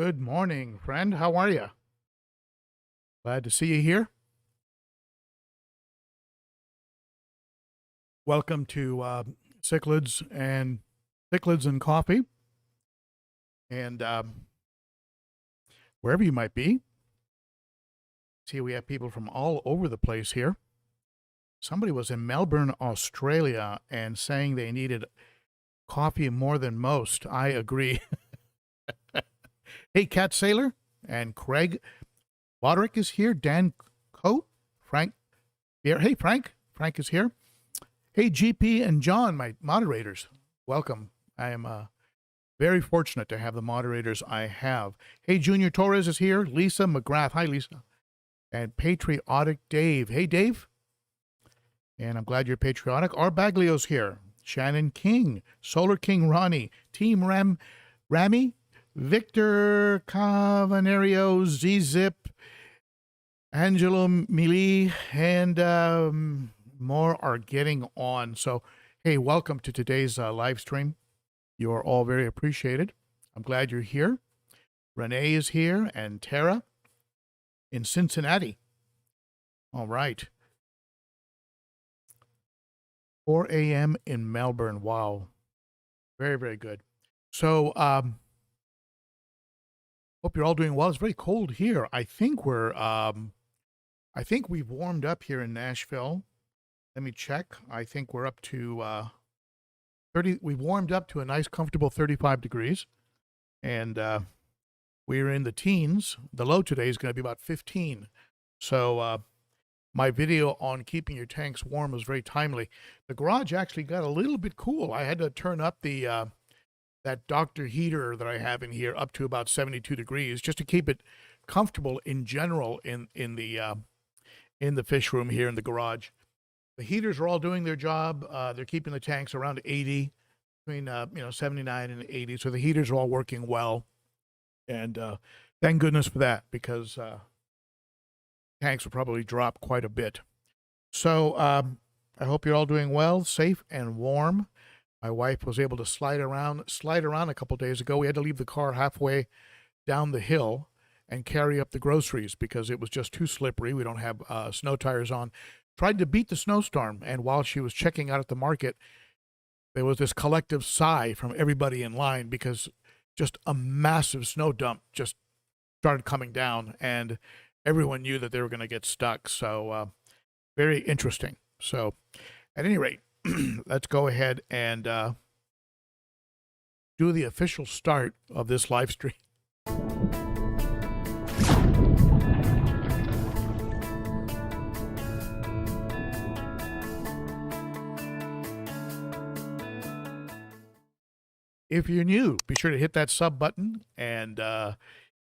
Good morning, friend. How are you? Glad to see you here. Welcome to Cichlids and Coffee, and wherever you might be. See, we have people from all over the place here. Somebody was in Melbourne, Australia, and saying they needed coffee more than most. I agree. Hey, Cat Sailor and Craig Roderick is here. Dan Coate, Frank here. Hey, Frank. Frank is here. Hey, GP and John, my moderators. Welcome. I am very fortunate to have the moderators I have. Hey, Junior Torres is here. Lisa McGrath. Hi, Lisa. And Patriotic Dave. Hey, Dave. And I'm glad you're patriotic. R. Baglio's here. Shannon King. Solar King Ronnie. Team Rami. Victor Cavanario. Z-Zip. Angelo Mili. And more are getting on. So, hey, welcome to today's live stream. You are all very appreciated. I'm glad you're here. Renee is here and Tara in Cincinnati. All right. 4 a.m. in Melbourne. Wow. Very, very good. So, hope you're all doing well. It's very cold here. I think we've warmed up here in Nashville. Let me check. I think we're up to 30. We've warmed up to a nice, comfortable 35 degrees. And we're in the teens. The low today is going to be about 15. So my video on keeping your tanks warm was very timely. The garage actually got a little bit cool. I had to turn up the that Dr. heater that I have in here up to about 72 degrees just to keep it comfortable in general in the fish room here in the garage. The heaters are all doing their job. They're keeping the tanks around 80, between 79 and 80. So the heaters are all working well, and thank goodness for that, because tanks will probably drop quite a bit. So I hope you're all doing well, safe and warm. My wife was able to slide around a couple days ago. We had to leave the car halfway down the hill and carry up the groceries because it was just too slippery. We don't have snow tires on. Tried to beat the snowstorm, and while she was checking out at the market, there was this collective sigh from everybody in line because just a massive snow dump just started coming down, and everyone knew that they were going to get stuck. So very interesting. So at any rate, let's go ahead and do the official start of this live stream. If you're new, be sure to hit that sub button and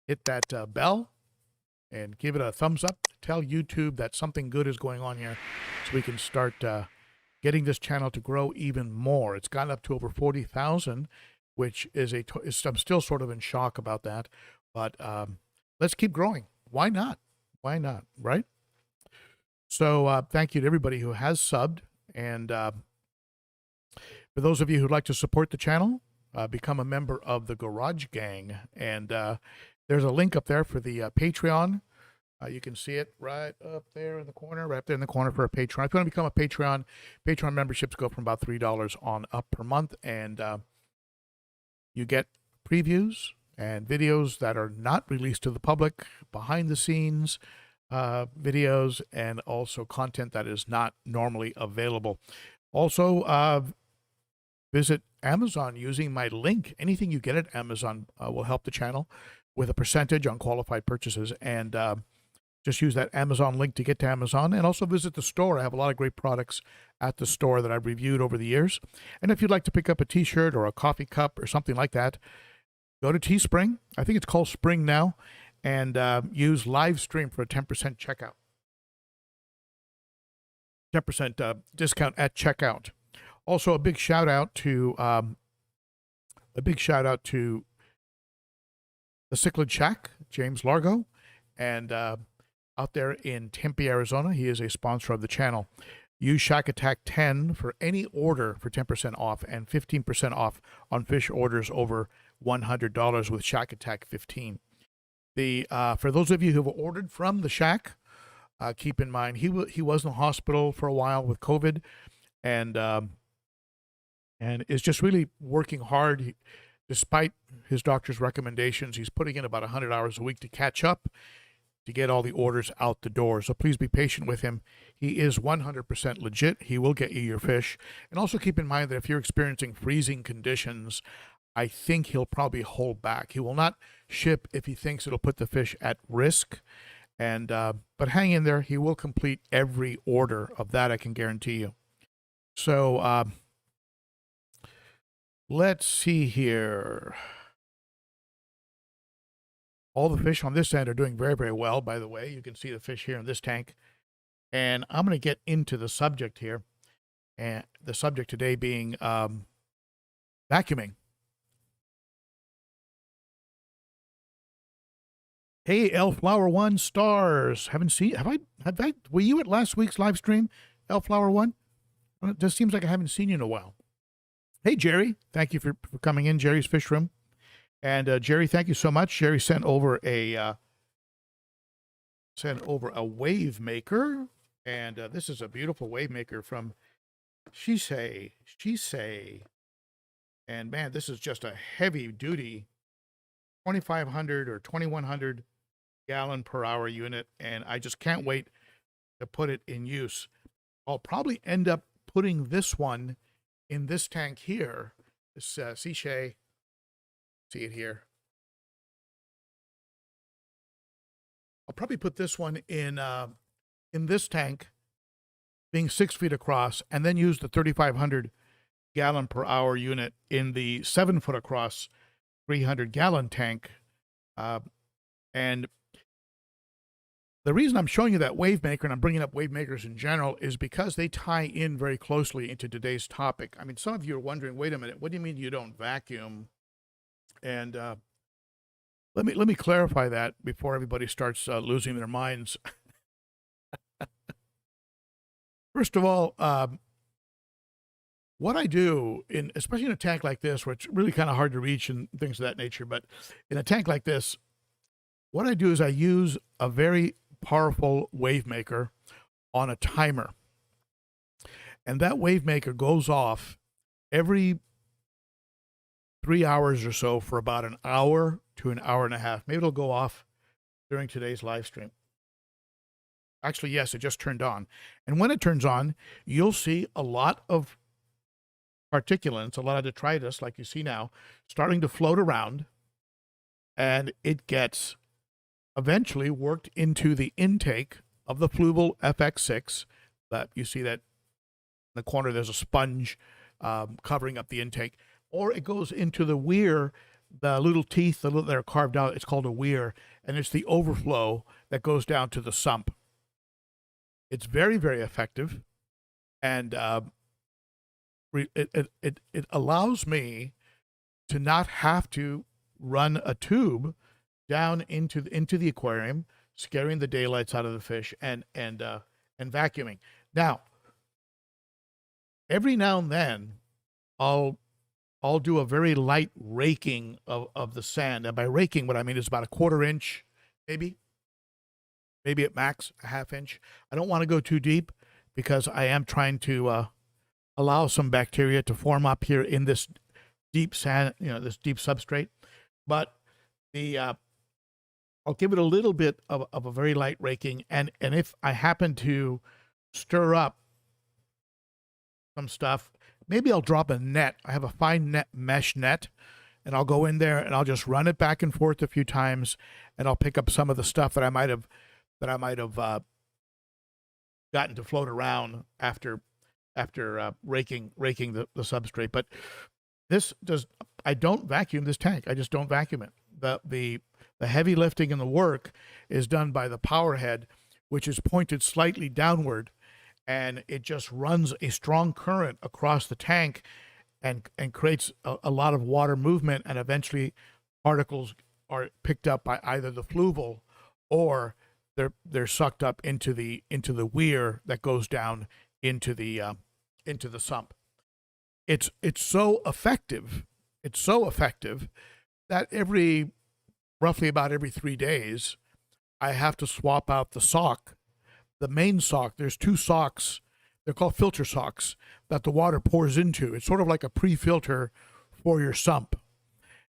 hit that bell and give it a thumbs up. Tell YouTube that something good is going on here so we can start getting this channel to grow even more. It's gotten up to over 40,000, which is I'm still sort of in shock about that. But let's keep growing. Why not? Why not, right? So thank you to everybody who has subbed. And for those of you who'd like to support the channel, become a member of the Garage Gang, and there's a link up there for the Patreon. You can see it right up there in the corner, for a Patreon. If you want to become a Patreon memberships go from about $3 on up per month, and you get previews and videos that are not released to the public, behind the scenes videos, and also content that is not normally available. Also, visit Amazon using my link. Anything you get at Amazon will help the channel with a percentage on qualified purchases. And just use that Amazon link to get to Amazon. And also visit the store. I have a lot of great products at the store that I've reviewed over the years. And if you'd like to pick up a t-shirt or a coffee cup or something like that, go to Teespring. I think it's called Spring now. And use live stream for a 10% checkout. 10% discount at checkout. Also, a big shout out to the Cichlid Shack, James Largo, and out there in Tempe, Arizona. He is a sponsor of the channel. Use Shack Attack 10 for any order for 10% off and 15% off on fish orders over $100 with Shack Attack 15. For those of you who have ordered from the shack, keep in mind he was in the hospital for a while with COVID, and is just really working hard. Despite his doctor's recommendations, he's putting in about 100 hours a week to catch up, to get all the orders out the door. So please be patient with him. He is 100% legit. He will get you your fish. And also keep in mind that if you're experiencing freezing conditions, I think he'll probably hold back. He will not ship if he thinks it'll put the fish at risk. And but hang in there. He will complete every order of that, I can guarantee you. So let's see here. All the fish on this end are doing very, very well, by the way. You can see the fish here in this tank. And I'm going to get into the subject here. And the subject today being vacuuming. Hey, Elflower One stars. Haven't seen, were you at last week's live stream, Elflower One? It just seems like I haven't seen you in a while. Hey, Jerry. Thank you for coming in, Jerry's Fish Room. And Jerry, thank you so much. Jerry sent over a wave maker, and this is a beautiful wave maker from Cichlids. And man, this is just a heavy duty 2,500 or 2,100 gallon per hour unit, and I just can't wait to put it in use. I'll probably end up putting this one in this tank here, this Cichlids. See it here. I'll probably put this one in this tank, being 6 feet across, and then use the 3,500 gallon per hour unit in the 7 foot across 300 gallon tank. And the reason I'm showing you that wave maker, and I'm bringing up wave makers in general, is because they tie in very closely into today's topic. I mean, some of you are wondering, wait a minute, what do you mean you don't vacuum? And let me clarify that before everybody starts losing their minds. First of all, what I do, especially in a tank like this, where it's really kind of hard to reach and things of that nature, but in a tank like this, what I do is I use a very powerful wave maker on a timer. And that wave maker goes off every 3 hours or so for about an hour to an hour and a half. Maybe it'll go off during today's live stream. Actually, yes, it just turned on. And when it turns on, you'll see a lot of particulates, a lot of detritus, like you see now, starting to float around. And it gets eventually worked into the intake of the Fluval FX6. That you see that in the corner, there's a sponge covering up the intake. Or it goes into the weir, the little teeth that are carved out. It's called a weir, and it's the overflow that goes down to the sump. It's very, very effective, and it allows me to not have to run a tube down into the aquarium, scaring the daylights out of the fish, and vacuuming. Now, every now and then, I'll do a very light raking of the sand. And by raking, what I mean is about a 1/4 inch, maybe at max a 1/2 inch. I don't want to go too deep because I am trying to allow some bacteria to form up here in this deep sand, this deep substrate. But I'll give it a little bit of a very light raking. And if I happen to stir up some stuff, maybe I'll drop a net. I have a fine mesh net, and I'll go in there and I'll just run it back and forth a few times, and I'll pick up some of the stuff that I might have gotten to float around after raking the substrate. But I don't vacuum this tank. I just don't vacuum it. The heavy lifting and the work is done by the power head, which is pointed slightly downward, and it just runs a strong current across the tank and creates a lot of water movement, and eventually particles are picked up by either the fluval or they're sucked up into the weir that goes down into the sump. It's so effective. It's so effective that roughly about every 3 days, I have to swap out the sock, the main sock. There's two socks. They're called filter socks that the water pours into. It's sort of like a pre-filter for your sump.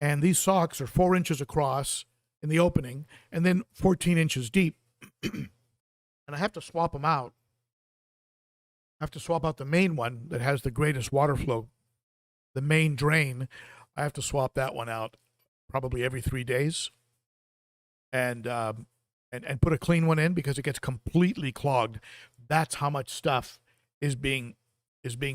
And these socks are 4 inches across in the opening and then 14 inches deep. And I have to swap them out. I have to swap out the main one that has the greatest water flow, the main drain. I have to swap that one out probably every 3 days, and put a clean one in because it gets completely clogged. That's how much stuff is being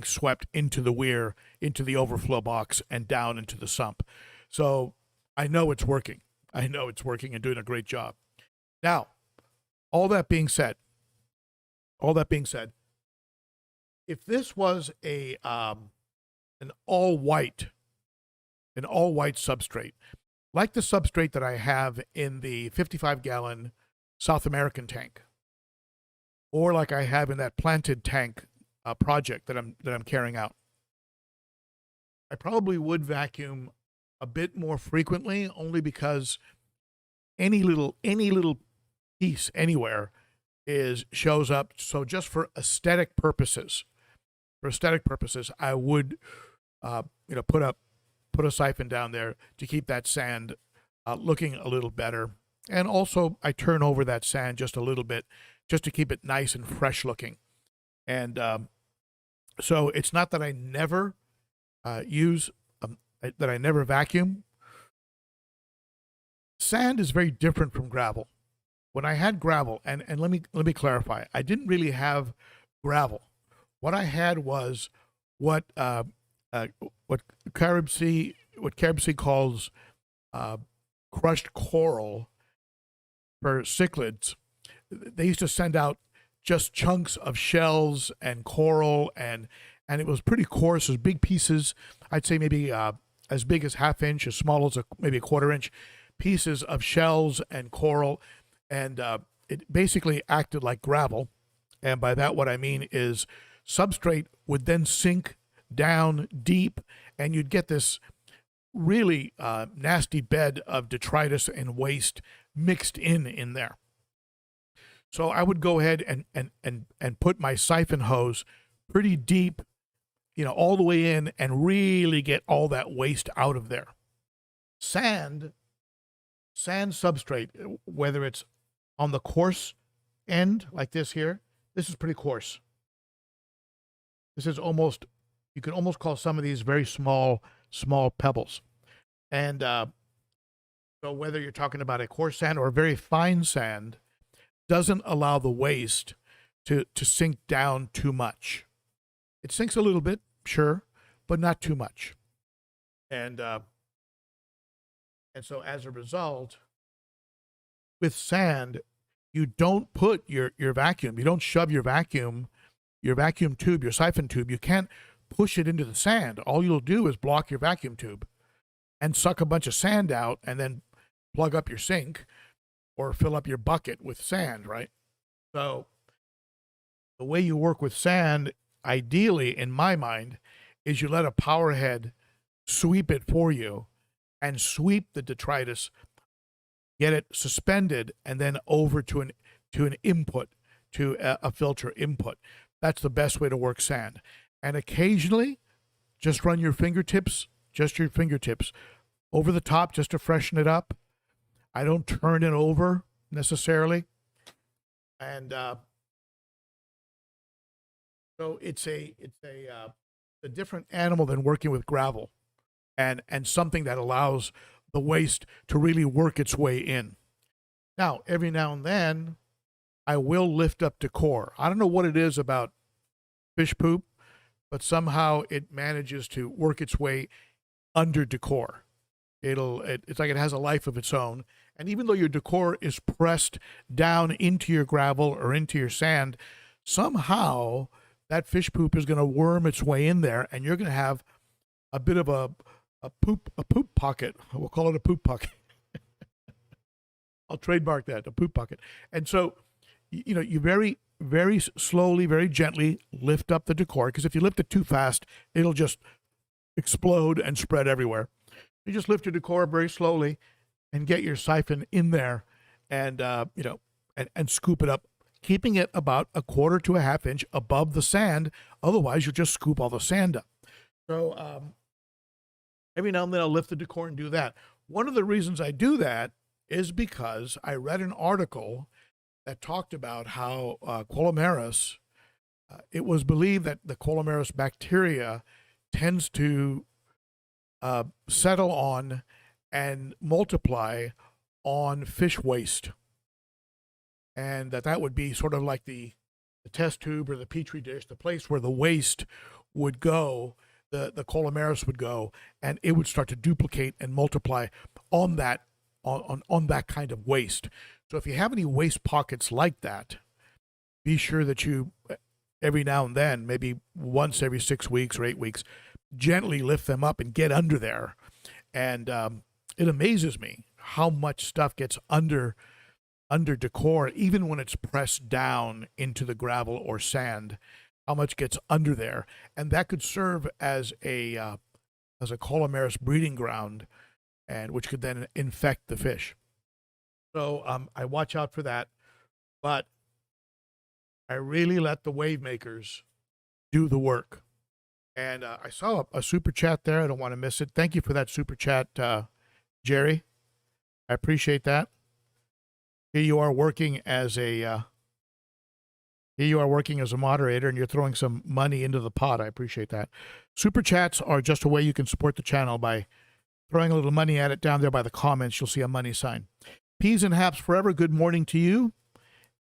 swept into the weir, into the overflow box, and down into the sump. So I know it's working. I know it's working and doing a great job. Now, all that being said, if this was an all white substrate, like the substrate that I have in the 55-gallon South American tank, or like I have in that planted tank project that I'm carrying out, I probably would vacuum a bit more frequently, only because any little piece anywhere shows up. So just for aesthetic purposes, I would put a siphon down there to keep that sand looking a little better. And also I turn over that sand just a little bit just to keep it nice and fresh looking. And so it's not that I never that I never vacuum. Sand is very different from gravel. When I had gravel, and let me clarify, I didn't really have gravel. What I had was what Caribsea calls crushed coral for cichlids. They used to send out just chunks of shells and coral, and it was pretty coarse. It was big pieces. I'd say maybe as big as ½ inch, as small as maybe a ¼ inch pieces of shells and coral, and it basically acted like gravel. And by that, what I mean is substrate would then sink down deep, and you'd get this really nasty bed of detritus and waste mixed in there. So I would go ahead and put my siphon hose pretty deep, all the way in, and really get all that waste out of there. Sand substrate, whether it's on the coarse end like this here, this is pretty coarse. This is almost, you can almost call some of these very small pebbles. And so whether you're talking about a coarse sand or a very fine sand, doesn't allow the waste to sink down too much. It sinks a little bit, sure, but not too much. And so as a result, with sand, you don't put your vacuum, you don't shove your vacuum tube, your siphon tube, you can't push it into the sand. All you'll do is block your vacuum tube and suck a bunch of sand out and then plug up your sink or fill up your bucket with sand, right? So the way you work with sand, ideally, in my mind, is you let a power head sweep it for you and sweep the detritus, get it suspended, and then over to an input, to a filter input. That's the best way to work sand. And occasionally, just run your fingertips over the top just to freshen it up. I don't turn it over necessarily. And so it's a different animal than working with gravel, and something that allows the waste to really work its way in. Now, every now and then, I will lift up decor. I don't know what it is about fish poop, but somehow it manages to work its way under decor. It's like it has a life of its own. And even though your decor is pressed down into your gravel or into your sand, somehow that fish poop is going to worm its way in there, and you're going to have a bit of a poop pocket. We'll call it a poop pocket. I'll trademark that, a poop pocket. And so, you very, very slowly, very gently lift up the decor, because if you lift it too fast, it'll just explode and spread everywhere. You just lift your decor very slowly, and get your siphon in there and, and scoop it up, keeping it about a quarter to a half inch above the sand. Otherwise, you'll just scoop all the sand up. So every now and then I'll lift the decor and do that. One of the reasons I do that is because I read an article that talked about how Quillomeris, it was believed that the Quillomeris bacteria tends to settle on and multiply on fish waste. And that would be sort of like the test tube or the petri dish, the place where the waste would go, the Quillomeris would go, and it would start to duplicate and multiply on that on that kind of waste. So if you have any waste pockets like that, be sure that you, every now and then, maybe once every 6 weeks or 8 weeks, gently lift them up and get under there. And it amazes me how much stuff gets under decor, even when it's pressed down into the gravel or sand, how much gets under there. And that could serve as a Quillomeris breeding ground, and which could then infect the fish. So I watch out for that, but I really let the wave makers do the work. And I saw a super chat there. I don't want to miss it. Thank you for that super chat, Jerry. I appreciate that. Here you are working as a moderator, and you're throwing some money into the pot. I appreciate that. Super chats are just a way you can support the channel by throwing a little money at it. Down there by the comments, you'll see a money sign. Peas and Haps Forever, good morning to you.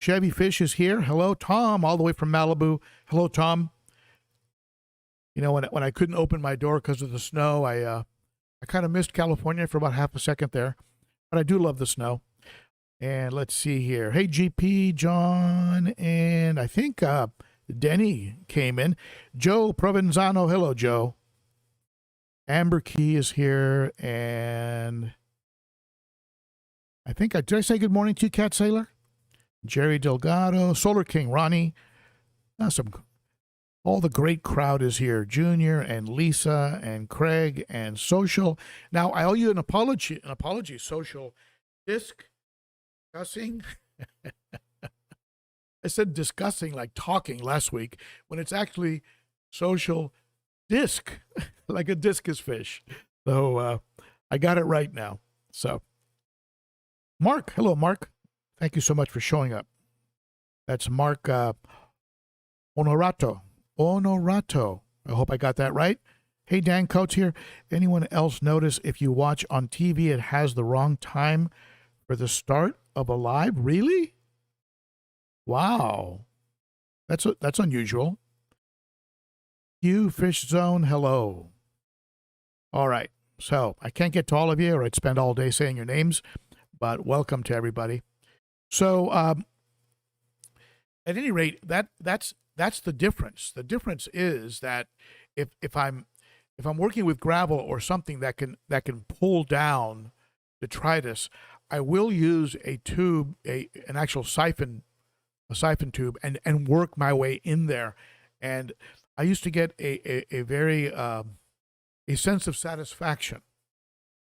Chevy Fish is here. Hello, Tom, all the way from Malibu. Hello, Tom. You know, when I couldn't open my door because of the snow, I kind of missed California for about half a second there, but I do love the snow. And let's see here. Hey, GP, John, and I think Denny came in. Joe Provenzano. Hello, Joe. Amber Key is here, and I think did I say good morning to you, Cat Sailor? Jerry Delgado, Solar King, Ronnie. All the great crowd is here. Junior and Lisa and Craig and Social. Now, I owe you an apology, Social. Discussing. I said discussing like talking last week when it's actually Social Disc, like a discus fish. So I got it right now. So Mark, hello, Mark. Thank you so much for showing up. That's Mark Onorato. I hope I got that right. Hey, Dan Coates here. Anyone else notice if you watch on TV, it has the wrong time for the start of a live? Really? Wow. That's unusual. You Fish Zone, hello. All right. So I can't get to all of you, or I'd spend all day saying your names, but welcome to everybody. So at any rate, that's the difference. The difference is that if I'm working with gravel or something that can pull down detritus, I will use a tube, an actual siphon tube, and work my way in there. And I used to get a very a sense of satisfaction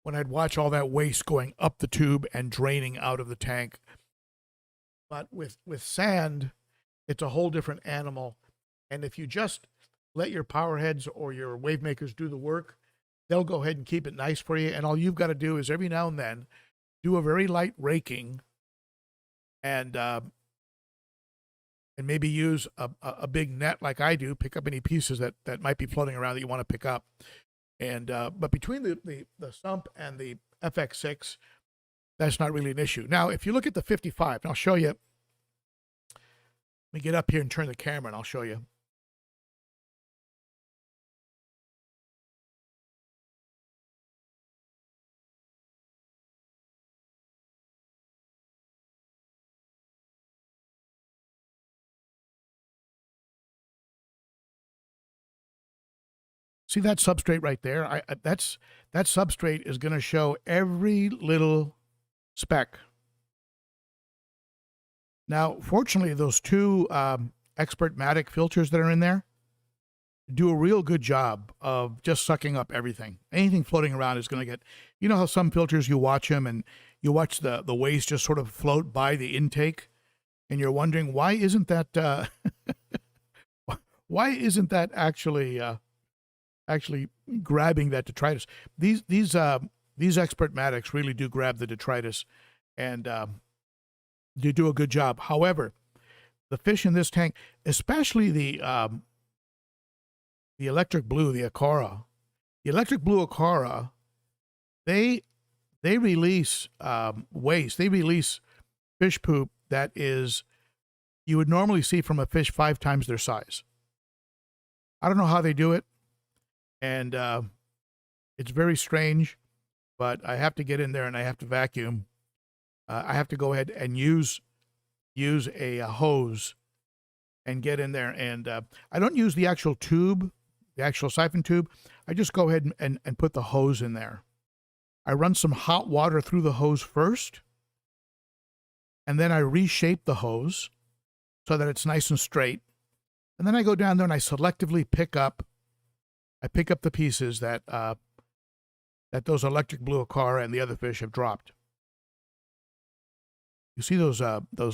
when I'd watch all that waste going up the tube and draining out of the tank. But with sand, it's a whole different animal. And if you just let your power heads or your wave makers do the work, they'll go ahead and keep it nice for you. And all you've got to do is every now and then do a very light raking and maybe use a big net like I do, pick up any pieces that might be floating around that you want to pick up. And but between the sump and the FX6, that's not really an issue. Now, if you look at the 55, and I'll show you. Let me get up here and turn the camera, and I'll show you. See that substrate right there? That substrate is going to show every little speck. Now, fortunately, those two Expert Matic filters that are in there do a real good job of just sucking up everything. Anything floating around is going to get, You know how some filters, you watch them and you watch the waste just sort of float by the intake, and you're wondering why isn't that why isn't that actually actually grabbing that detritus? These expert matics really do grab the detritus, and they do a good job. However, the fish in this tank, especially the electric blue, the Aquara, they release waste. They release fish poop that is you would normally see from a fish 5 times their size. I don't know how they do it, and it's very strange, but I have to get in there and I have to vacuum. I have to go ahead and use a hose and get in there, and I don't use the actual tube, the actual siphon tube. I just go ahead and put the hose in there. I run some hot water through the hose first, and then I reshape the hose so that it's nice and straight. And then I go down there and I selectively pick up the pieces that those electric blue Aquara and the other fish have dropped. You see those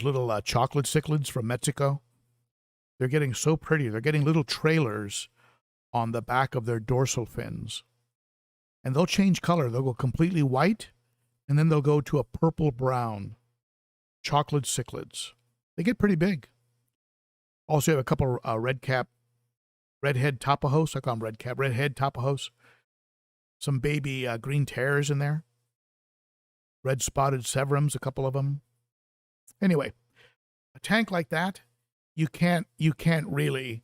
little chocolate cichlids from Mexico? They're getting so pretty. They're getting little trailers on the back of their dorsal fins. And they'll change color. They'll go completely white, and then they'll go to a purple brown. Chocolate cichlids. They get pretty big. Also, you have a couple redhead tapajos. I call them redhead tapajos. Some baby green terrors in there. Red spotted severums, a couple of them. Anyway, a tank like that, you can't really.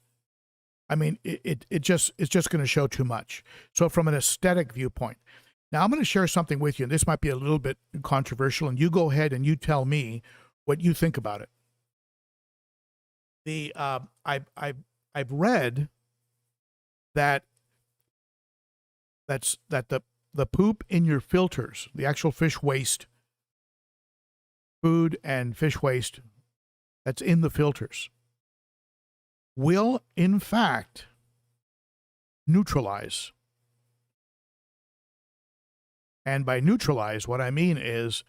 I mean, it's just going to show too much. So from an aesthetic viewpoint, now I'm going to share something with you, and this might be a little bit controversial, and you go ahead and you tell me what you think about it. I've read that the poop in your filters, the actual fish waste, food and fish waste that's in the filters, will in fact neutralize. And by neutralize, what I mean is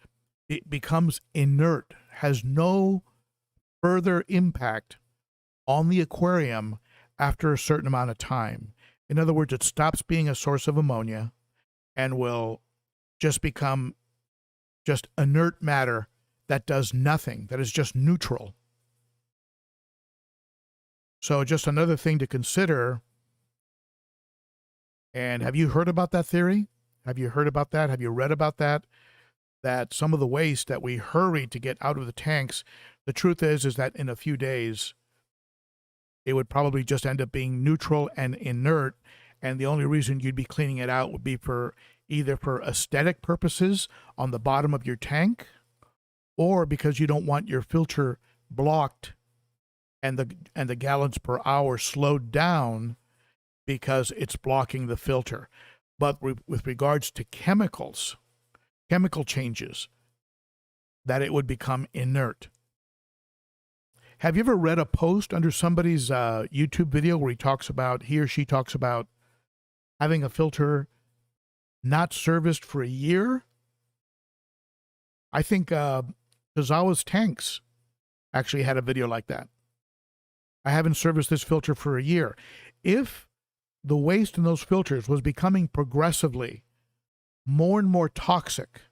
it becomes inert, has no further impact on the aquarium after a certain amount of time. In other words, it stops being a source of ammonia and will just become just inert matter that does nothing, that is just neutral. So just another thing to consider. And have you heard about that theory? Have you heard about that? Have you read about that? That some of the waste that we hurry to get out of the tanks, the truth is that in a few days, it would probably just end up being neutral and inert. And the only reason you'd be cleaning it out would be for either for aesthetic purposes on the bottom of your tank, or because you don't want your filter blocked and the gallons per hour slowed down because it's blocking the filter. But with regards to chemical changes, that it would become inert. Have you ever read a post under somebody's YouTube video where he or she talks about having a filter not serviced for a year? I think Kazawa's Tanks actually had a video like that. I haven't serviced this filter for a year. If the waste in those filters was becoming progressively more and more toxic,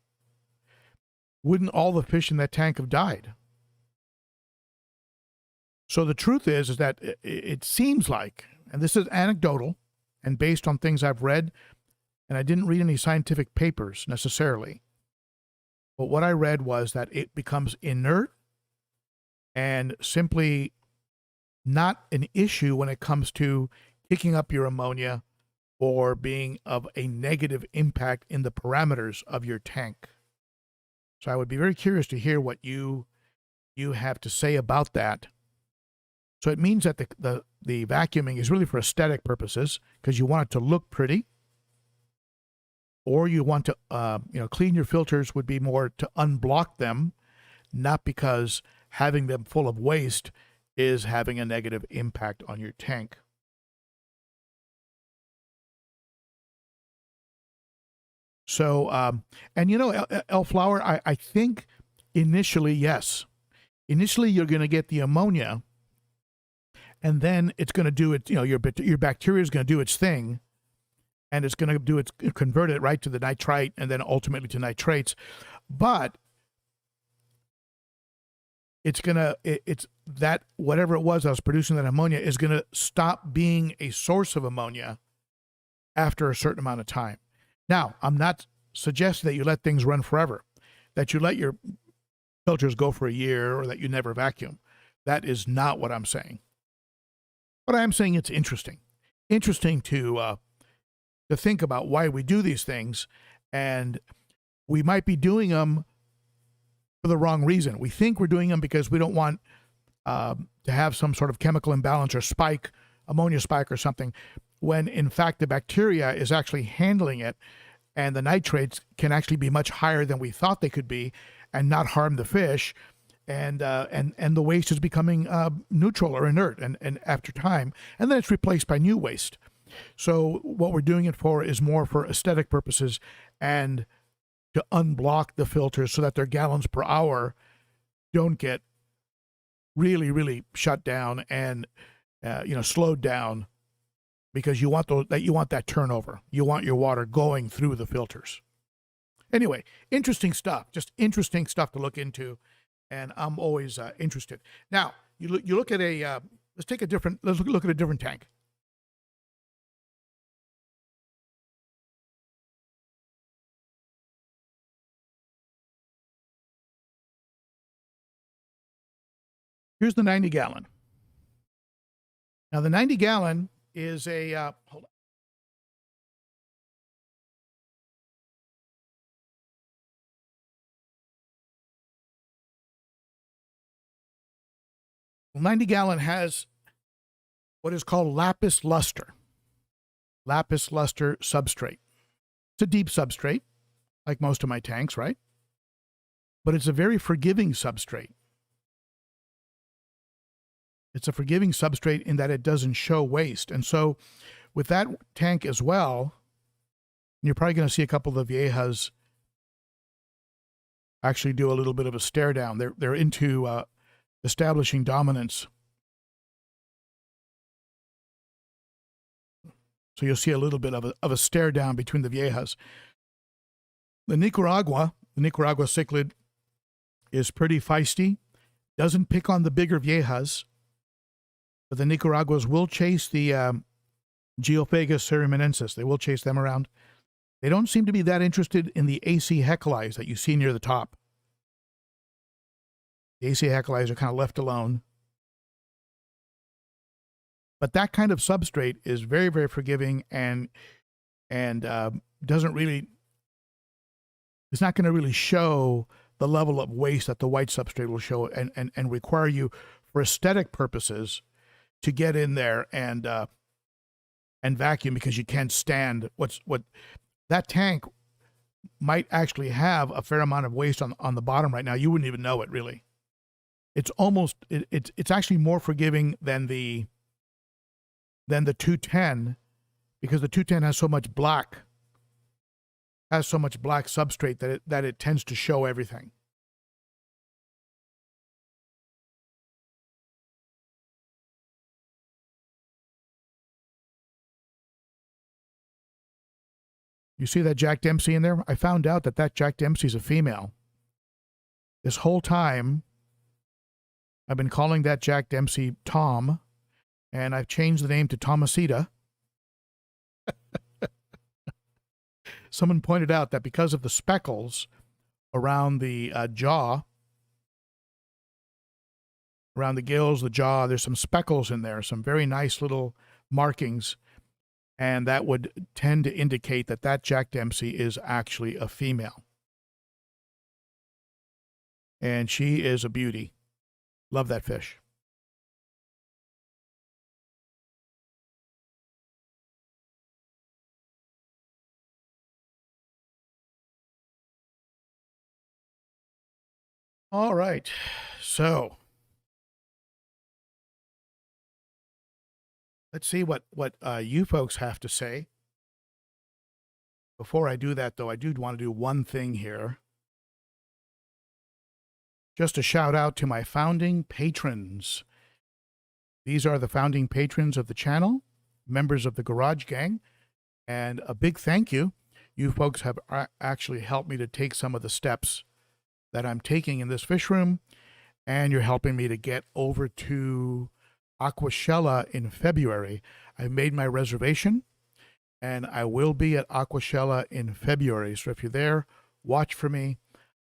wouldn't all the fish in that tank have died? So the truth is that it seems like, and this is anecdotal and based on things I've read, and I didn't read any scientific papers necessarily, but what I read was that it becomes inert and simply not an issue when it comes to kicking up your ammonia or being of a negative impact in the parameters of your tank. So I would be very curious to hear what you have to say about that. So it means that the vacuuming is really for aesthetic purposes because you want it to look pretty, or you want to clean your filters would be more to unblock them, not because having them full of waste is having a negative impact on your tank. So, and you know, elf flower, I think initially, yes. Initially, you're going to get the ammonia, and then it's going to do it. You know, your bacteria is going to do its thing, and it's going to do its convert it right to the nitrite, and then ultimately to nitrates. But it's that whatever it was that was producing that ammonia is going to stop being a source of ammonia after a certain amount of time. Now, I'm not suggesting that you let things run forever, that you let your filters go for a year, or that you never vacuum. That is not what I'm saying. But I am saying it's interesting to think about why we do these things, and we might be doing them for the wrong reason. We think we're doing them because we don't want to have some sort of chemical imbalance or spike, ammonia spike or something, when in fact the bacteria is actually handling it, and the nitrates can actually be much higher than we thought they could be and not harm the fish, and the waste is becoming neutral or inert and after time, and then it's replaced by new waste. So what we're doing it for is more for aesthetic purposes and to unblock the filters so that their gallons per hour don't get really, really shut down and slowed down, because you want that turnover. You want your water going through the filters. Anyway, interesting stuff. Just interesting stuff to look into, and I'm always interested. Now you look at a let's look at a different tank. Here's the 90 gallon. Now the 90 gallon is a hold on. Well, 90 gallon has what is called lapis luster. Lapis luster substrate. It's a deep substrate, like most of my tanks, right? But it's a very forgiving substrate. It's a forgiving substrate in that it doesn't show waste. And so with that tank as well, you're probably going to see a couple of the viejas actually do a little bit of a stare down. They're into establishing dominance. So you'll see a little bit of a stare down between the viejas. The Nicaragua Cichlid is pretty feisty, doesn't pick on the bigger viejas, but the Nicaraguas will chase the Geophagus ceremonensis. They will chase them around. They don't seem to be that interested in the AC heclides that you see near the top. The AC heclides are kind of left alone. But that kind of substrate is very, very forgiving and doesn't really, it's not going to really show the level of waste that the white substrate will show, and require you for aesthetic purposes to get in there and vacuum, because you can't stand what that tank might actually have a fair amount of waste on the bottom right now. You wouldn't even know it, really. It's almost it's actually more forgiving than the 210, because the 210 has so much black substrate that it tends to show everything. You see that Jack Dempsey in there? I found out that Jack Dempsey's a female. This whole time, I've been calling that Jack Dempsey Tom, and I've changed the name to Thomasita. Someone pointed out that because of the speckles around the jaw, around the gills, the jaw, there's some speckles in there, some very nice little markings, and that would tend to indicate that Jack Dempsey is actually a female. And she is a beauty. Love that fish. All right. So let's see what you folks have to say. Before I do that, though, I do want to do one thing here. Just a shout out to my founding patrons. These are the founding patrons of the channel, members of the Garage Gang, and a big thank you. You folks have actually helped me to take some of the steps that I'm taking in this fish room, and you're helping me to get over to Aquashella in February. I've made my reservation, and I will be at Aquashella in February. So if you're there, watch for me.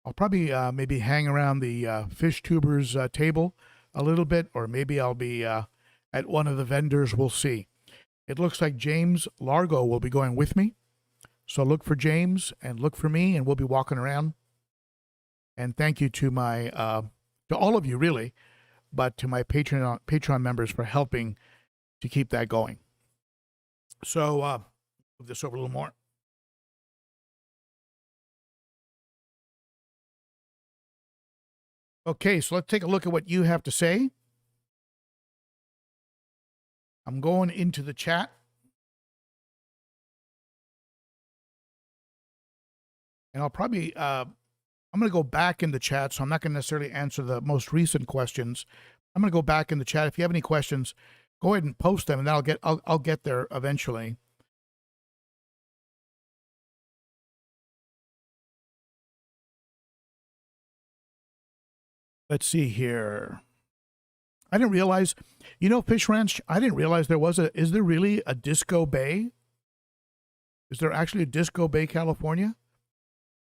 I'll probably maybe hang around the fish tubers table a little bit, or maybe I'll be at one of the vendors. We'll see. It looks like James Largo will be going with me. So look for James and look for me, and we'll be walking around. And thank you to my, to all of you really, but to my Patreon members for helping to keep that going. So move this over a little more. Okay, so let's take a look at what you have to say. I'm going into the chat. And I'll probably, I'm going to go back in the chat, so I'm not going to necessarily answer the most recent questions. I'm going to go back in the chat. If you have any questions, go ahead and post them, and then I'll get there eventually. Let's see here. I didn't realize, you know, Fish Ranch, I didn't realize there was is there really a Disco Bay? Is there actually a Disco Bay, California?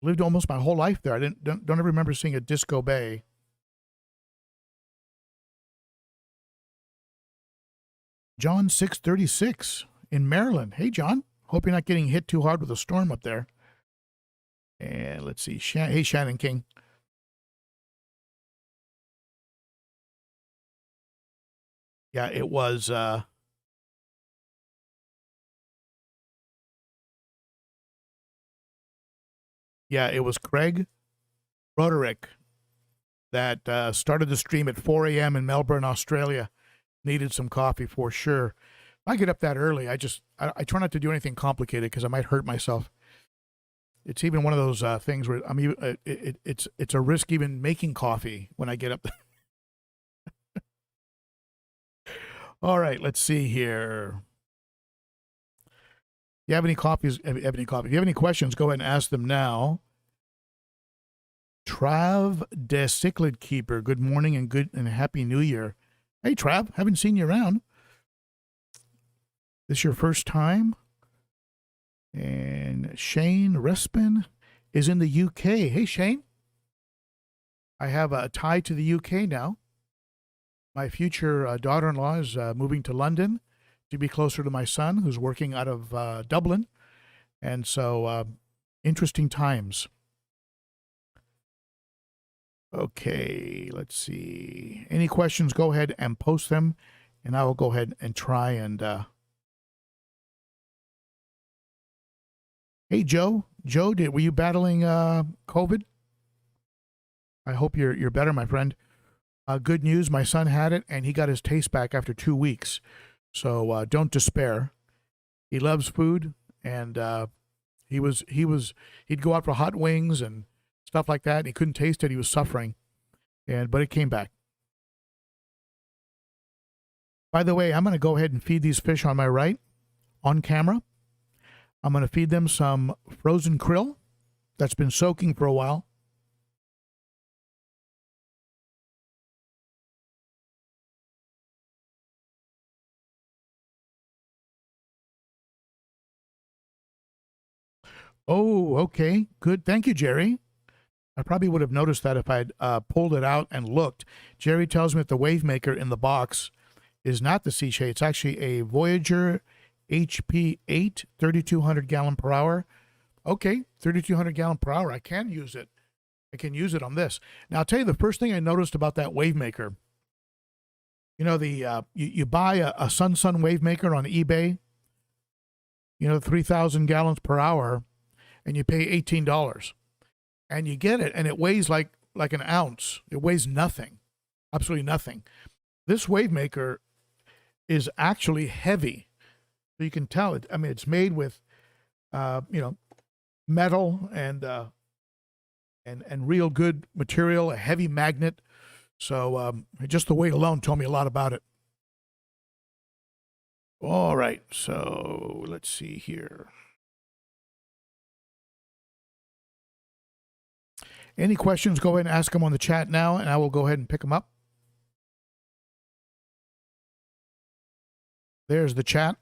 Lived almost my whole life there. I don't ever remember seeing a Disco Bay. John 636 in Maryland. Hey, John. Hope you're not getting hit too hard with a storm up there. And let's see. Hey, Shannon King. Yeah, it was. Yeah, it was Craig Broderick that started the stream at 4 a.m. in Melbourne, Australia. Needed some coffee for sure. If I get up that early, I try not to do anything complicated because I might hurt myself. It's even one of those things where it's a risk even making coffee when I get up. All right, let's see here. If you have any coffees, if you have any questions, go ahead and ask them now. Trav de Cichlid Keeper, good morning and happy New Year. Hey, Trav, haven't seen you around. This your first time? And Shane Respin is in the UK. Hey, Shane. I have a tie to the UK now. My future daughter-in-law is moving to London to be closer to my son, who's working out of Dublin. And so, interesting times. Okay, let's see. Any questions, go ahead and post them, and I will go ahead and try and... Hey, Joe. Joe, were you battling COVID? I hope you're better, my friend. Good news, my son had it, and he got his taste back after 2 weeks. So don't despair. He loves food, and he'd go out for hot wings and stuff like that, and he couldn't taste it. He was suffering, but it came back. By the way, I'm going to go ahead and feed these fish on my right on camera. I'm going to feed them some frozen krill that's been soaking for a while. Oh, okay. Good. Thank you, Jerry. I probably would have noticed that if I'd pulled it out and looked. Jerry tells me that the wave maker in the box is not the Sea Shade. It's actually a Voyager HP8, 3,200 gallon per hour. Okay, 3,200 gallon per hour. I can use it. I can use it on this. Now, I'll tell you the first thing I noticed about that wave maker. You know, you buy a Sun wave maker on eBay, you know, 3,000 gallons per hour, and you pay $18. And you get it, and it weighs like an ounce. It weighs nothing, absolutely nothing. This wave maker is actually heavy. So you can tell it. I mean, it's made with, you know, metal and real good material, a heavy magnet. So just the weight alone told me a lot about it. All right, so let's see here. Any questions, go ahead and ask them on the chat now, and I will go ahead and pick them up. There's the chat.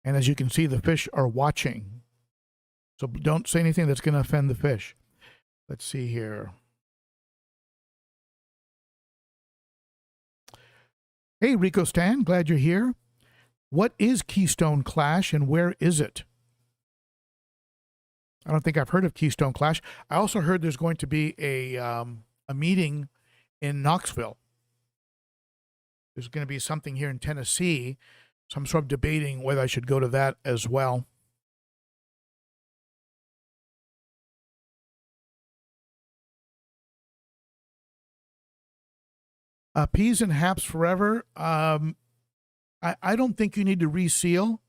And as you can see, the fish are watching. So don't say anything that's going to offend the fish. Let's see here. Hey, Rico Stan, glad you're here. What is Keystone Clash and where is it? I don't think I've heard of Keystone Clash. I also heard there's going to be a meeting in Knoxville. There's going to be something here in Tennessee. So I'm sort of debating whether I should go to that as well. Peas and haps forever. I don't think you need to reseal.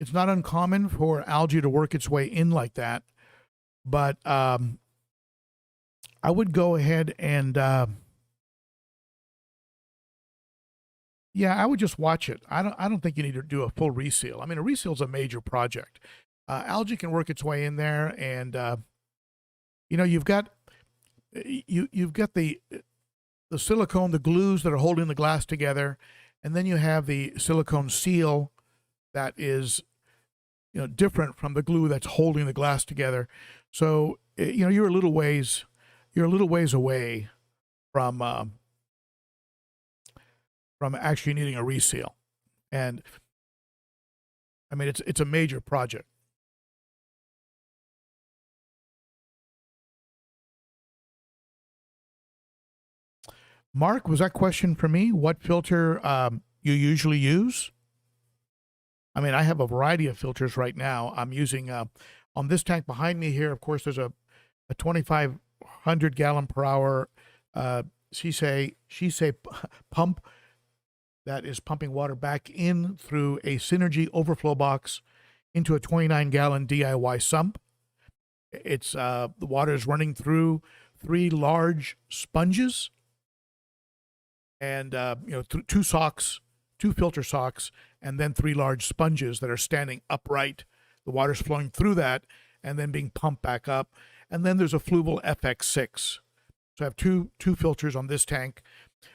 It's not uncommon for algae to work its way in like that. But I would go ahead and, yeah, I would just watch it. I don't think you need to do a full reseal. I mean, a reseal is a major project. Algae can work its way in there, and you know, you've got the silicone, the glues that are holding the glass together, and then you have the silicone seal that is, you know, different from the glue that's holding the glass together. So you know, you're a little ways away from actually needing a reseal. And I mean, it's a major project. Mark, was that question for me? What filter you usually use? I mean, I have a variety of filters right now. I'm using, on this tank behind me here, of course, there's a 2,500 gallon per hour Cichlids pump that is pumping water back in through a Synergy overflow box into a 29 gallon DIY sump. It's the water is running through 3 large sponges and you know, two filter socks, and then 3 large sponges that are standing upright. The water's flowing through that and then being pumped back up. And then there's a Fluval FX6. So I have two filters on this tank.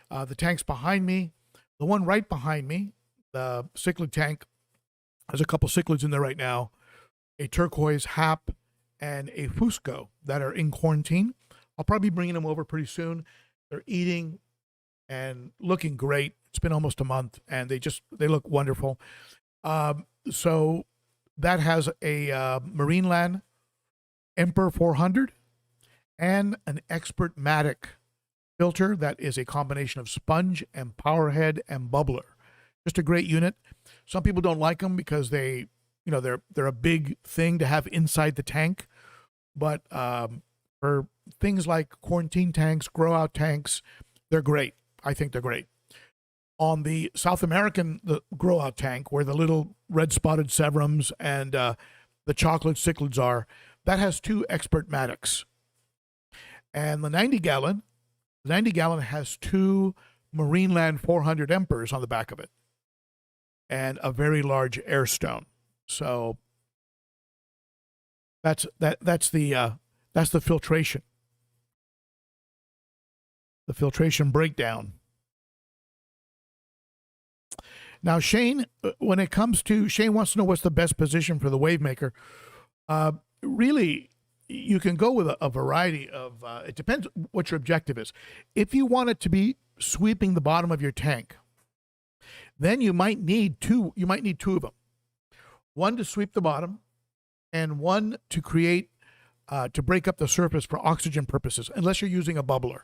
The tanks behind me, the one right behind me, the cichlid tank, there's a couple cichlids in there right now, a turquoise hap and a fusco that are in quarantine. I'll probably be bringing them over pretty soon. They're eating and looking great. It's been almost a month, and they look wonderful. So that has a Marineland Emperor 400 and an Expert Matic filter that is a combination of sponge and powerhead and bubbler. Just a great unit. Some people don't like them because they're a big thing to have inside the tank. But for things like quarantine tanks, grow out tanks, they're great. I think they're great. On the South American grow out tank, where the little red spotted severums and the chocolate cichlids are, that has 2 Expert Matics. And the 90 gallon has 2 Marineland 400 Emperors on the back of it, and a very large airstone. So that's the filtration. The filtration breakdown. Now, Shane, when it comes to, Shane wants to know what's the best position for the Wavemaker. Really, you can go with a variety of, it depends what your objective is. If you want it to be sweeping the bottom of your tank, then you might need two of them. One to sweep the bottom, and one to create, to break up the surface for oxygen purposes, unless you're using a bubbler.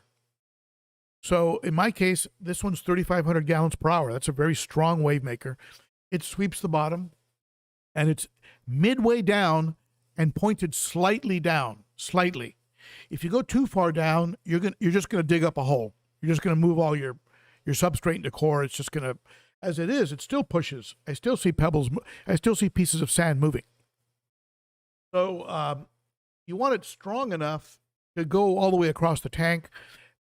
So in my case, this one's 3,500 gallons per hour. That's a very strong Wavemaker. It sweeps the bottom, and it's midway down and pointed slightly down, slightly. If you go too far down, you're just going to dig up a hole. You're just going to move all your substrate into core. It's just going to, as it is, it still pushes. I still see pebbles. I still see pieces of sand moving. So you want it strong enough to go all the way across the tank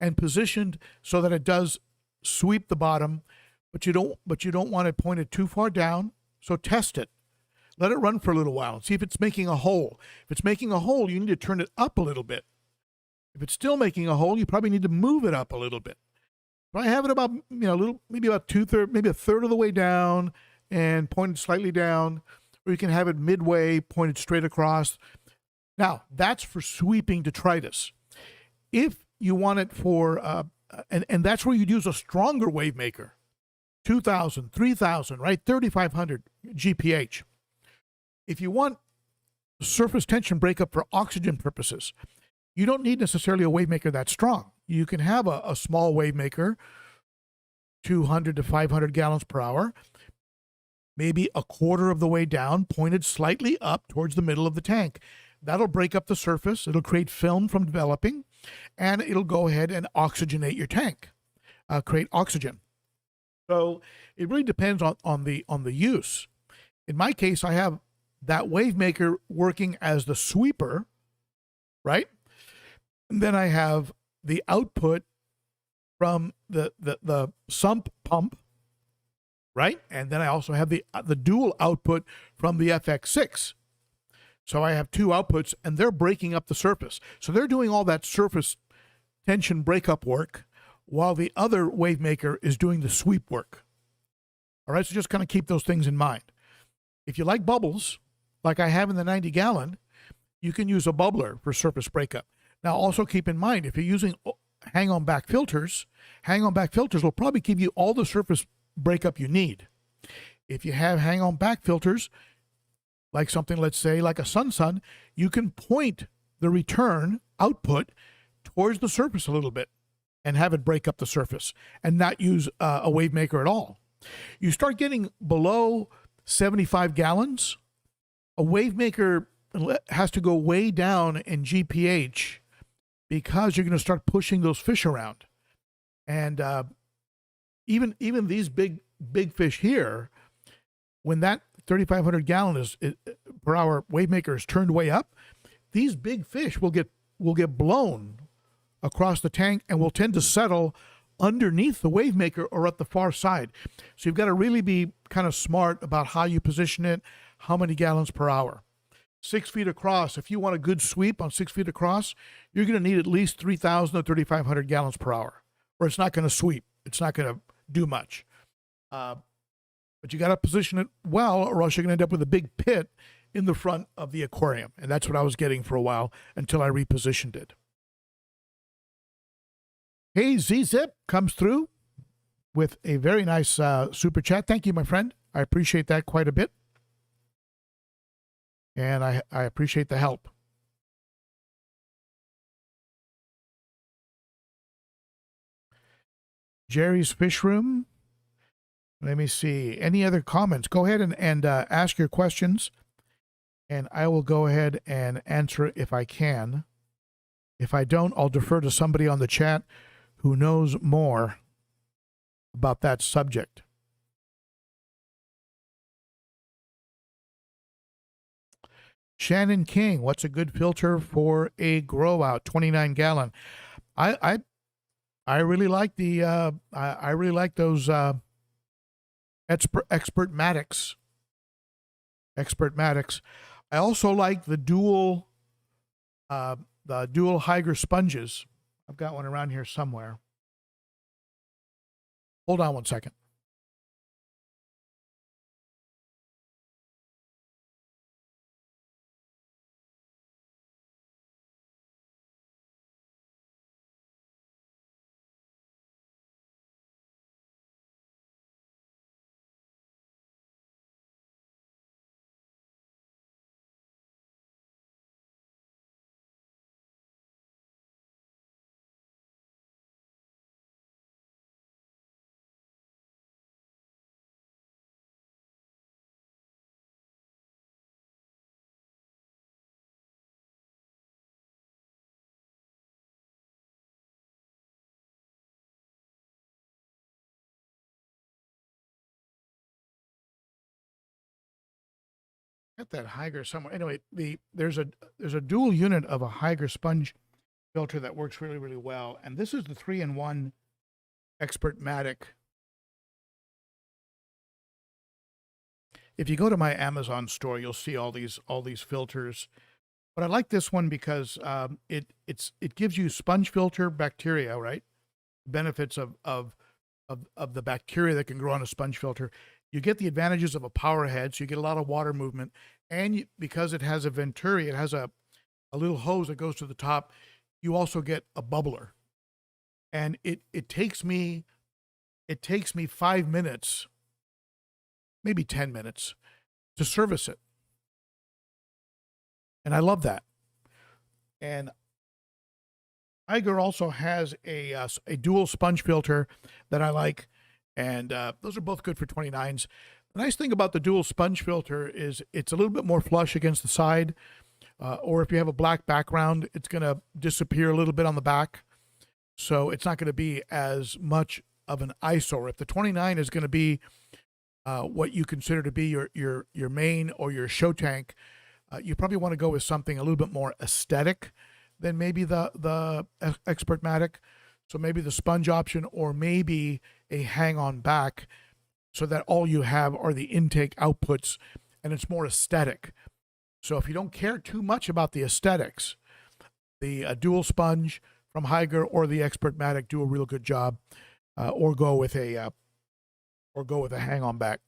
and positioned so that it does sweep the bottom, but you don't want it pointed too far down. So test it. Let it run for a little while and see if it's making a hole. If it's making a hole, you need to turn it up a little bit. If it's still making a hole, you probably need to move it up a little bit. But I have it about, maybe about maybe a third of the way down and pointed slightly down, or you can have it midway, pointed straight across. Now, that's for sweeping detritus. If you want it for, and that's where you'd use a stronger wave maker, 2,000, 3,000, right? 3,500 GPH. If you want surface tension breakup for oxygen purposes, you don't need necessarily a wave maker that strong. You can have a small wave maker, 200 to 500 gallons per hour, maybe a quarter of the way down, pointed slightly up towards the middle of the tank. That'll break up the surface. It'll create film from developing, and it'll go ahead and oxygenate your tank, create oxygen. So it really depends on the use. In my case, I have that wave maker working as the sweeper, right? And then I have the output from the sump pump, right? And then I also have the dual output from the FX6. So I have two outputs, and they're breaking up the surface. So they're doing all that surface tension breakup work while the other wave maker is doing the sweep work. All right, so just kind of keep those things in mind. If you like bubbles, like I have in the 90-gallon, you can use a bubbler for surface breakup. Now, also keep in mind, if you're using hang-on back filters will probably give you all the surface breakup you need. If you have hang-on back filters, like something, let's say, like a Sun, you can point the return output towards the surface a little bit and have it break up the surface and not use a wave maker at all. You start getting below 75 gallons, a wave maker has to go way down in GPH because you're going to start pushing those fish around. And even these big fish here, when that 3,500 gallon per hour wave maker is turned way up, these big fish will get blown across the tank and will tend to settle underneath the wave maker or at the far side. So you've got to really be kind of smart about how you position it, how many gallons per hour. 6 feet across, if you want a good sweep on 6 feet across, you're going to need at least 3,000 or 3,500 gallons per hour, or it's not going to sweep. It's not going to do much. But you got to position it well, or else you're going to end up with a big pit in the front of the aquarium. And that's what I was getting for a while until I repositioned it. Hey, ZZip comes through with a very nice super chat. Thank you, my friend. I appreciate that quite a bit. And I appreciate the help. Jerry's Fish Room. Let me see. Any other comments? Go ahead and ask your questions, and I will go ahead and answer if I can. If I don't, I'll defer to somebody on the chat who knows more about that subject. Shannon King, what's a good filter for a grow out 29 gallon? I really like the I really like those Expert Maddox. I also like the dual Hygger sponges. I've got one around here somewhere. Hold on one second. Got that Hygger somewhere. Anyway, there's a dual unit of a Hygger sponge filter that works really, really well. And this is the 3-in-1 Expert-Matic. If you go to my Amazon store, you'll see all these filters. But I like this one because it gives you sponge filter bacteria, right? Benefits of the bacteria that can grow on a sponge filter. You get the advantages of a power head, so you get a lot of water movement, and because it has a venturi, it has a little hose that goes to the top. You also get a bubbler, and it takes me 5 minutes, maybe 10 minutes, to service it, and I love that. And Hygger also has a dual sponge filter that I like, and those are both good for 29s. The nice thing about the dual sponge filter is it's a little bit more flush against the side, or if you have a black background, it's going to disappear a little bit on the back, so it's not going to be as much of an eyesore. If the 29 is going to be what you consider to be your main or your show tank, you probably want to go with something a little bit more aesthetic than maybe the Expert-Matic. So maybe the sponge option, or maybe a hang-on back, so that all you have are the intake outputs and it's more aesthetic. So if you don't care too much about the aesthetics, the dual sponge from Hygger or the Expert-Matic do a real good job, or go with a hang-on back.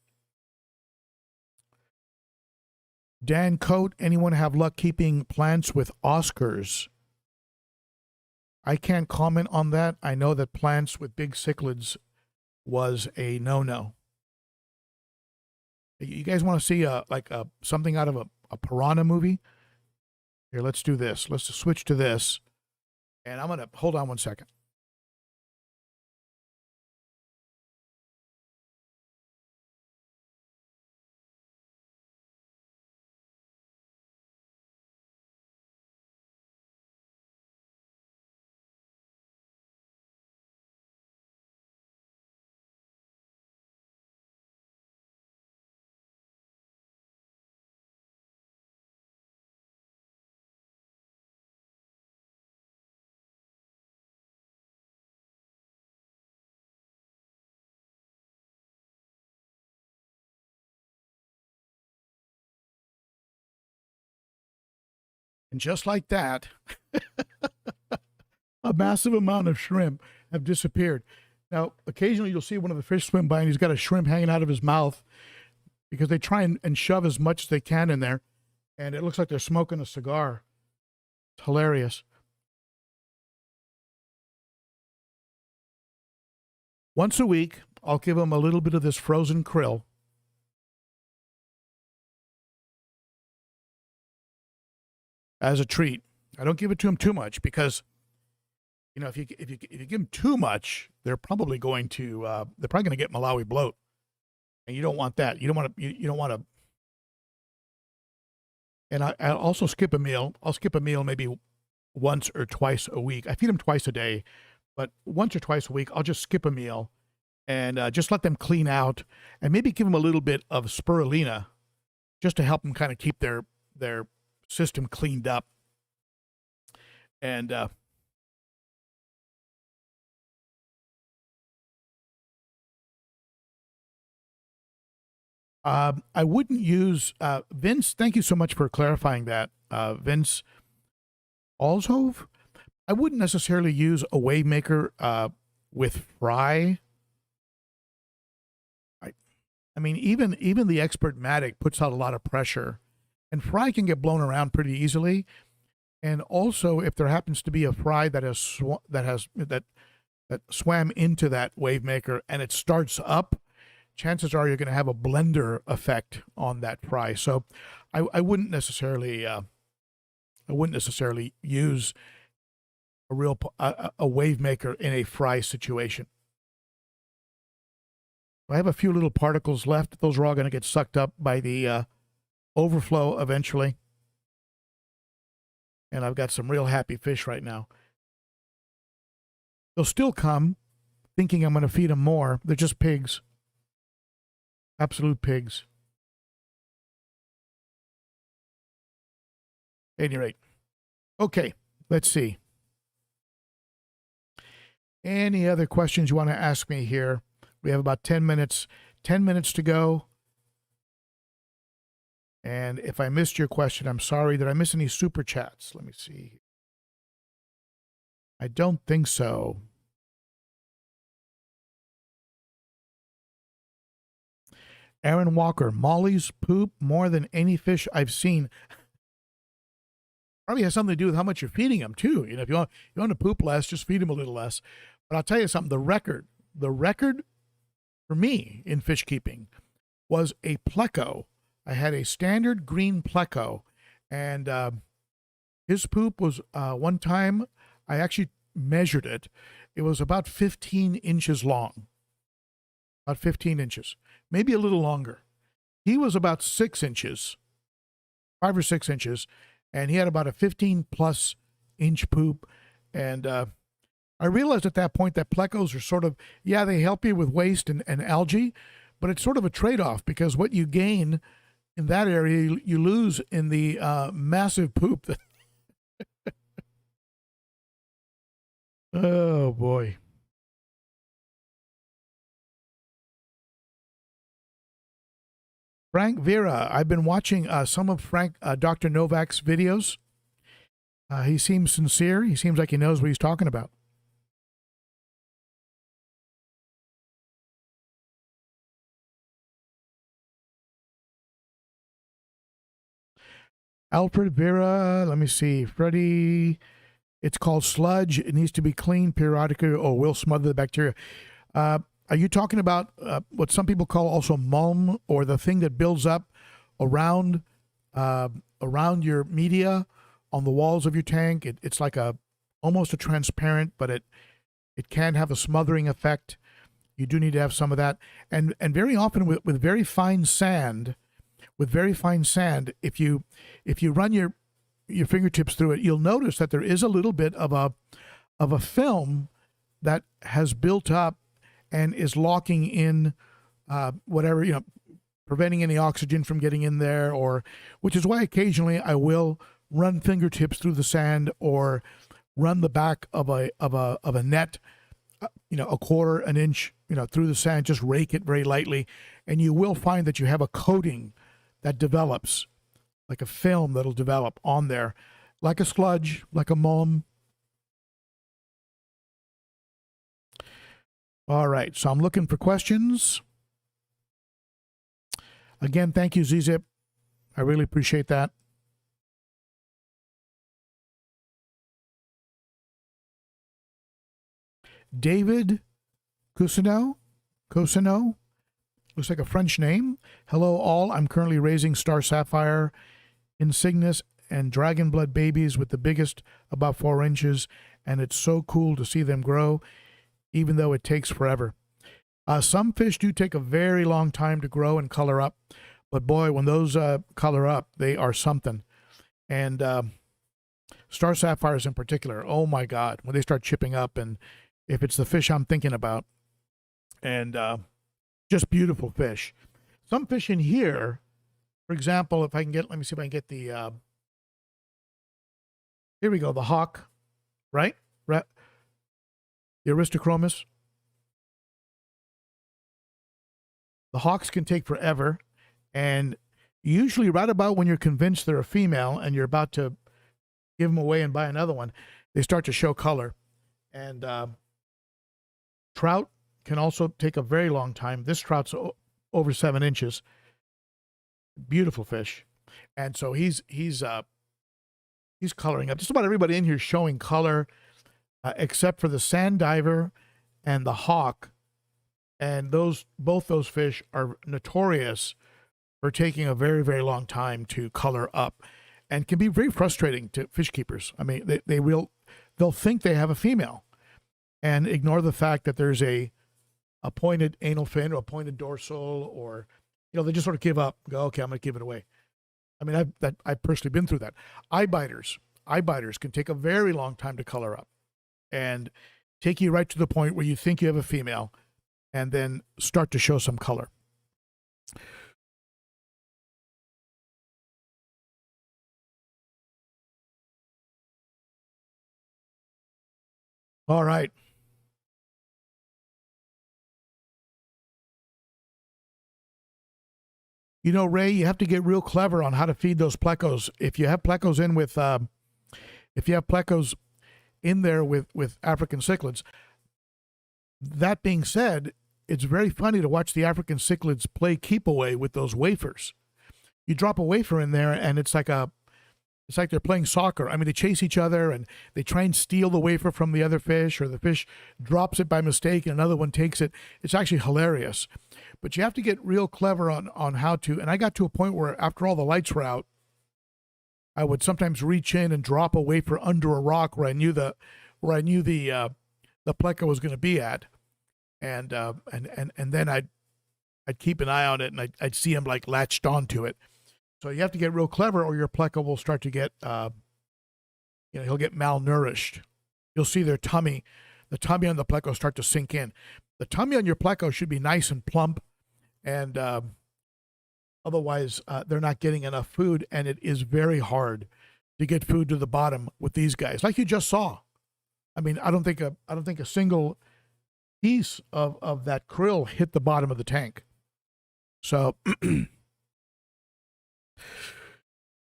Dan Coate, anyone have luck keeping plants with Oscars? I can't comment on that. I know that plants with big cichlids was a no-no. You guys want to see something out of a piranha movie? Here, let's do this. Let's switch to this. And I'm going to, hold on one second. And just like that, a massive amount of shrimp have disappeared. Now, occasionally you'll see one of the fish swim by and he's got a shrimp hanging out of his mouth because they try and shove as much as they can in there, and it looks like they're smoking a cigar. It's hilarious. Once a week, I'll give them a little bit of this frozen krill. As a treat. I don't give it to them too much because, you know, if you give them too much, they're probably going to get Malawi bloat, and you don't want that. You don't want to. You don't want to. And I'll also skip a meal. I'll skip a meal maybe once or twice a week. I feed them twice a day, but once or twice a week, I'll just skip a meal and just let them clean out, and maybe give them a little bit of spirulina, just to help them kind of keep their system cleaned up. And I wouldn't use Vince. Thank you so much for clarifying that, Vince Alshove. I wouldn't necessarily use a wave maker with fry. I mean, even the Expert-Matic puts out a lot of pressure, and fry can get blown around pretty easily. And also, if there happens to be a fry that swam into that wave maker and it starts up, chances are you're going to have a blender effect on that fry. So, I wouldn't necessarily use a wave maker in a fry situation. I have a few little particles left. Those are all going to get sucked up by the overflow eventually. And I've got some real happy fish right now. They'll still come thinking I'm going to feed them more. They're just pigs. Absolute pigs. At any rate. Okay, let's see. Any other questions you want to ask me here? We have about 10 minutes. 10 minutes to go. And if I missed your question, I'm sorry. Did I miss any super chats? Let me see. I don't think so. Aaron Walker, Molly's poop more than any fish I've seen. Probably has something to do with how much you're feeding them too. You know, if you want to poop less, just feed them a little less. But I'll tell you something. The record for me in fish keeping was a pleco. I had a standard green pleco, and his poop was one time I actually measured it. It was about 15 inches long. About 15 inches, maybe a little longer. He was about 6 inches, 5 or 6 inches, and he had about a 15+ inch poop. And I realized at that point that plecos are sort of, yeah, they help you with waste and algae, but it's sort of a trade-off, because what you gain in that area, you lose in the massive poop. Oh, boy. Frank Vera, I've been watching some of Dr. Novak's videos. He seems sincere. He seems like he knows what he's talking about. Alfred Vera, let me see. Freddie, it's called sludge. It needs to be cleaned periodically or will smother the bacteria. Are you talking about what some people call also mulm, or the thing that builds up around your media on the walls of your tank? It's like almost a transparent, but it can have a smothering effect. You do need to have some of that, and very often with very fine sand, if you run your fingertips through it, you'll notice that there is a little bit of a film that has built up and is locking in whatever, preventing any oxygen from getting in there, which is why occasionally I will run fingertips through the sand or run the back of a net, a quarter, an inch, through the sand, just rake it very lightly, and you will find that you have a coating that develops, like a film that'll develop on there, like a sludge, like a mulm. All right, so I'm looking for questions. Again, thank you, ZZip. I really appreciate that. David Cousineau? Looks like a French name. Hello, all. I'm currently raising star sapphire, insignis, and dragon blood babies with the biggest about 4 inches, and it's so cool to see them grow, even though it takes forever. Some fish do take a very long time to grow and color up, but boy, when those color up, they are something. And star sapphires in particular, oh my God, when they start chipping up, and if it's the fish I'm thinking about, and just beautiful fish. Some fish in here, for example, if I can get, let me see if I can get the, here we go, the hawk, right? The Aristochromis. The hawks can take forever, and usually right about when you're convinced they're a female and you're about to give them away and buy another one, they start to show color. And trout can also take a very long time. This trout's over 7 inches. Beautiful fish. And so he's coloring up. Just about everybody in here is showing color, except for the sand diver and the hawk. And both those fish are notorious for taking a very, very long time to color up, and can be very frustrating to fish keepers. I mean, they'll think they have a female and ignore the fact that there's a pointed anal fin or a pointed dorsal, or they just sort of give up, go, okay, I'm going to give it away. I mean, I've personally been through that. Eye biters can take a very long time to color up and take you right to the point where you think you have a female, and then start to show some color. All right. You know, Ray, you have to get real clever on how to feed those plecos. If you have plecos in with, if you have plecos in there with African cichlids. That being said, it's very funny to watch the African cichlids play keep away with those wafers. You drop a wafer in there, and it's like they're playing soccer. I mean, they chase each other and they try and steal the wafer from the other fish, or the fish drops it by mistake and another one takes it. It's actually hilarious. But you have to get real clever on how to. And I got to a point where after all the lights were out, I would sometimes reach in and drop a wafer under a rock where I knew the pleco was going to be at, and then I'd keep an eye on it, and I'd see him like latched onto it. So you have to get real clever, or your pleco will start to get, he'll get malnourished. You'll see the tummy on the pleco start to sink in. The tummy on your pleco should be nice and plump, and otherwise they're not getting enough food, and it is very hard to get food to the bottom with these guys, like you just saw. I mean, I don't think a single piece of that krill hit the bottom of the tank. So.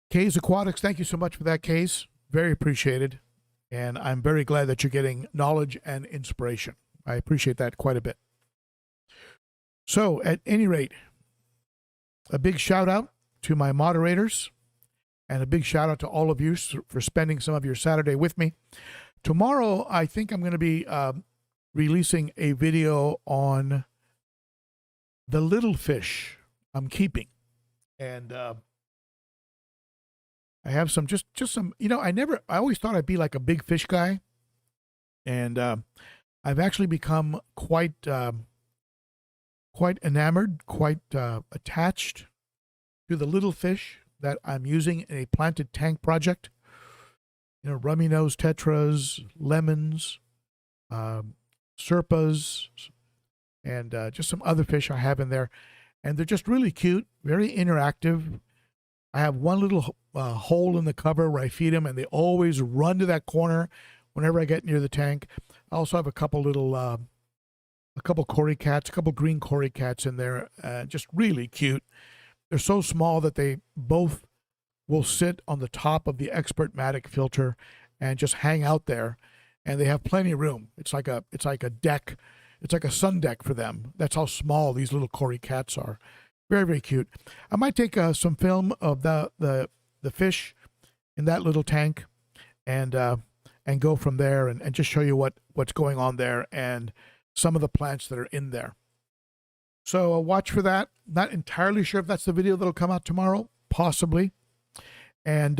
K's Aquatics, thank you so much for that, K's. Very appreciated. And I'm very glad that you're getting knowledge and inspiration. I appreciate that quite a bit. So, at any rate, a big shout out to my moderators, and a big shout out to all of you for spending some of your Saturday with me. Tomorrow, I think I'm going to be releasing a video on the little fish I'm keeping. And I have some, just some, I always thought I'd be like a big fish guy. And I've actually become quite enamored, quite attached to the little fish that I'm using in a planted tank project. Rummy nose tetras, lemons, serpas, and just some other fish I have in there. And they're just really cute, very interactive. I have one little hole in the cover where I feed them, and they always run to that corner whenever I get near the tank. I also have a couple cory cats, a couple green cory cats in there, just really cute. They're so small that they both will sit on the top of the Expert-Matic filter and just hang out there, and they have plenty of room. It's like a deck. It's like a sun deck for them. That's how small these little cory cats are. Very, very cute. I might take some film of the fish in that little tank and go from there and just show you what's going on there and some of the plants that are in there. So watch for that. Not entirely sure if that's the video that'll come out tomorrow. Possibly. And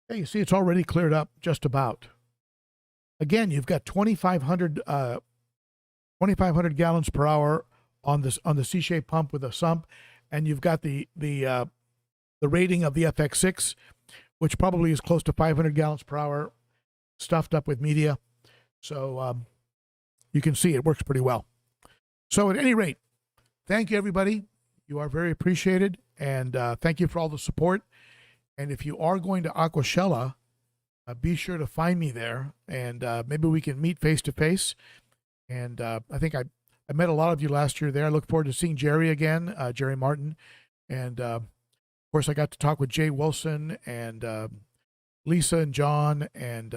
you see it's already cleared up just about. Again, you've got 2,500 gallons per hour on the C-shaped pump with a sump, and you've got the rating of the FX6, which probably is close to 500 gallons per hour, stuffed up with media. So you can see it works pretty well. So at any rate, thank you, everybody. You are very appreciated, and thank you for all the support. And if you are going to Aquashella, be sure to find me there, and maybe we can meet face to face. And I think I met a lot of you last year there. I look forward to seeing Jerry again, Jerry Martin. And of course, I got to talk with Jay Wilson and Lisa and John and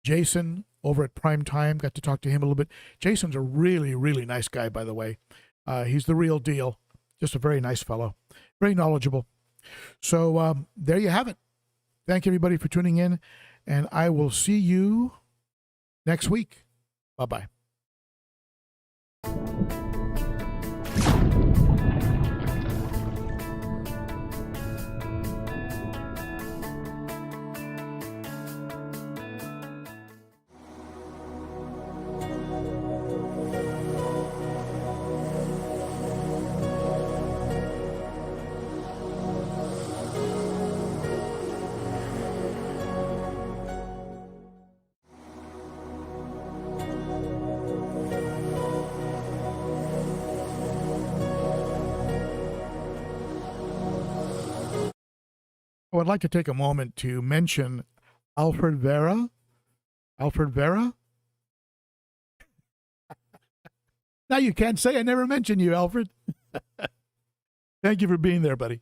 Jason over at Prime Time. Got to talk to him a little bit. Jason's a really, really nice guy, by the way. He's the real deal. Just a very nice fellow, very knowledgeable. So there you have it. Thank you, everybody, for tuning in, and I will see you next week. Bye-bye. I would like to take a moment to mention Alfred Vera, Alfred Vera? Now you can't say I never mentioned you, Alfred. Thank you for being there, buddy.